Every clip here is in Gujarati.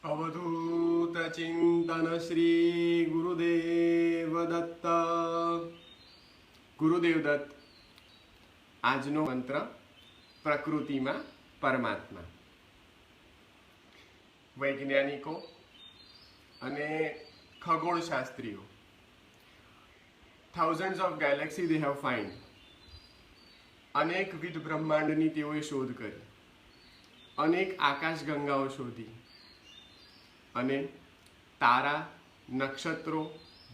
अवधूत चिंतन श्री गुरुदेव दत्त। गुरुदेव दत्त આજનો મંત્ર પ્રકૃતિમાં પરમાત્મા। વૈજ્ઞાનિકો અને ખગોળશાસ્ત્રીઓ thousands of galaxy they have find, અનેકવિધ બ્રહ્માંડની તેઓએ શોધ કરી, અનેક આકાશગંગાઓ શોધી અને તારા, નક્ષત્રો,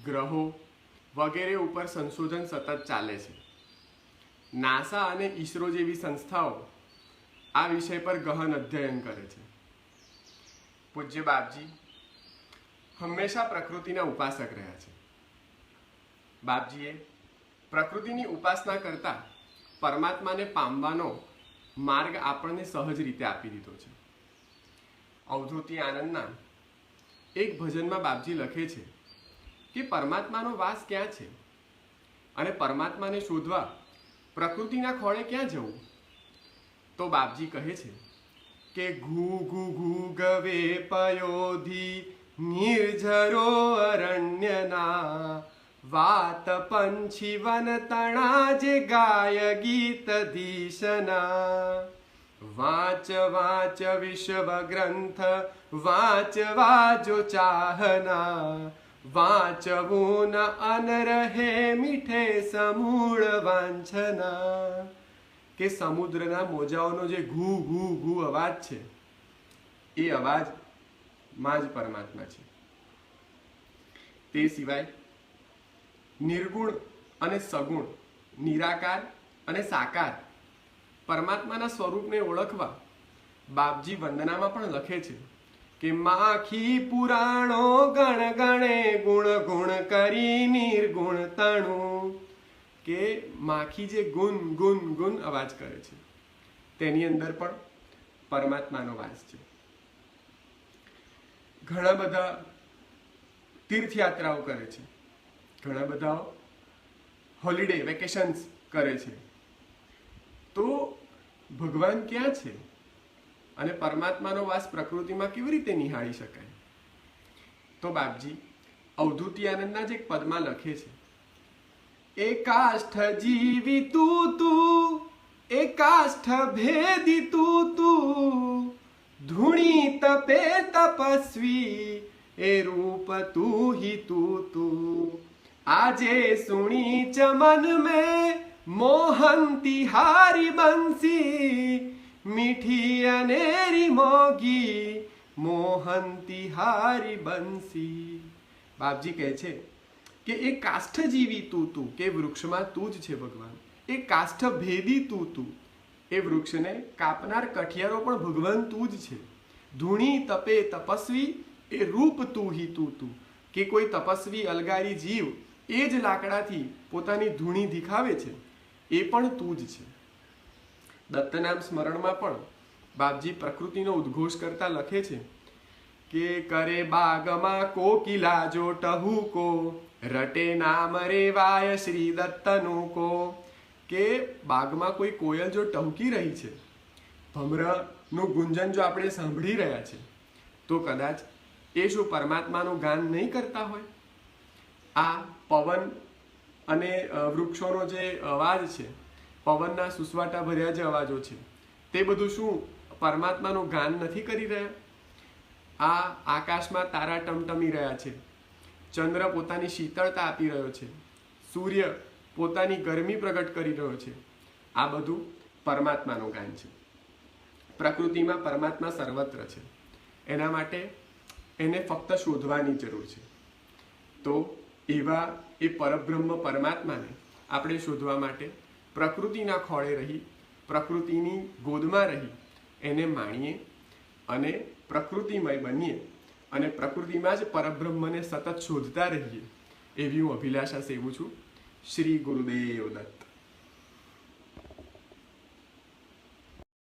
ગ્રહો વગેરે ઉપર સંશોધન સતત ચાલે છે। નાસા અને ઈસરો જેવી સંસ્થાઓ આ વિષય પર ગહન અધ્યયન કરે છે। પૂજ્ય બાપજી હંમેશા પ્રકૃતિના ઉપાસક રહ્યા છે। બાપજીએ પ્રકૃતિની ઉપાસના કરતા પરમાત્માને પામવાનો માર્ગ આપણને સહજ રીતે આપી દીધો છે। અવધૂતિ આનંદના એક ભજનમાં બાપજી લખે છે કે પરમાત્માનો વાસ ક્યાં છે અને પરમાત્માને શોધવા પ્રકૃતિના ખોળે ક્યાં જવું? તો બાપજી કહે છે કે ઘૂ ઘૂ ઘૂ ગવે પયોધી નિર્ઝરો અરણ્યના, વાત પંછી વન તણા જે ગાય ગીત દીશના। વાંચ વાંચ વિશ્વ ગ્રંથ વાંચવા જો ચાહના, વાંચવું ન અન રહે મીઠે સમૂળ વાંછના। કે સમુદ્રના મોજાઓનો જે ઘૂ ઘૂ ઘૂ અવાજ છે એ અવાજમાં જ પરમાત્મા છે। તે સિવાય નિર્ગુણ અને સગુણ, નિરાકાર અને સાકાર પરમાત્માના સ્વરૂપને ઓળખવા બાપજી વંદનામાં પણ લખે છે કે માખી પુરાણો ગણ ગણે ગુણ ગુણ કરી નિર્ગુણ તણું। કે માખી જે ગુન ગુન ગુન અવાજ કરે છે તેની અંદર પણ પરમાત્માનો વાસ છે। ઘણા બધા તીર્થયાત્રાઓ કરે છે, ઘણા બધા હોલિડે વેકેશન્સ કરે છે, તો ભગવાન ક્યાં છે અને પરમાત્માનો વાસ પ્રકૃતિમાં કેવી રીતે નિહાળી શકાય? તો બાપજી અવધૂતિ આનંદના જ એક પદમાં લખે છે, એકાષ્ઠ જીવી તું, એકાષ્ઠ ભેદી તું, ધૂણી તપે તપસ્વી એ રૂપ તું હી તું। આજે સુણી ચમન में મોહંતી હારી બંસી, મીઠી અનેરી મોગી મોહંતી હારી બંસી। બાપજી કહે છે કે એ કાષ્ઠ જીવી તું, કે વૃક્ષમાં તું જ છે ભગવાન। એ કાષ્ઠ ભેદી તું, એ વૃક્ષને કાપનાર કઠિયારો પણ ભગવાન તું જ છે। ધૂણી તપે તપસ્વી એ રૂપ તું હી તું, કે કોઈ તપસ્વી અલગારી જીવ એ જ લાકડાથી પોતાની ધૂણી દેખાવે છે, એ પણ તું જ છે। દત્તનામ સ્મરણમાં પણ બાપજી પ્રકૃતિનો ઉદ્ઘોષ કરતા લખે છે કે કરે બાગમાં કોકિલા જો ટહુકો, રટે નામ રેવાય શ્રી દત્તનું કો। કે બાગમાં કોઈ કોયલ જો ટહુકી રહી છે, ભમરાનું ગુંજન જો આપણે સાંભળી રહ્યા છે, તો કદાચ એ શું પરમાત્માનું ગાન નહીં કરતા હોય? આ પવન અને વૃક્ષોનો જે અવાજ છે, પવનના સુસવાટા ભર્યા જે અવાજો છે, તે બધું શું પરમાત્માનું ગાન નથી કરી રહ્યા? આ આકાશમાં તારા ટમટમી રહ્યા છે, ચંદ્ર પોતાની શીતળતા આપી રહ્યો છે, સૂર્ય પોતાની ગરમી પ્રગટ કરી રહ્યો છે, આ બધું પરમાત્માનું ગાન છે। પ્રકૃતિમાં પરમાત્મા સર્વત્ર છે, એના માટે એને ફક્ત શોધવાની જરૂર છે। તો એવા એ પરબ્રહ્મ પરમાત્માને આપણે શોધવા માટે પ્રકૃતિના ખોળે રહી, પ્રકૃતિની ગોદમાં રહી એને માણીએ અને પ્રકૃતિમય બનીએ અને પ્રકૃતિમાં જ પરબ્રહ્મને સતત શોધતા રહીએ, એવી હું અભિલાષા સેવું છું। શ્રી ગુરુદેવ દત્ત।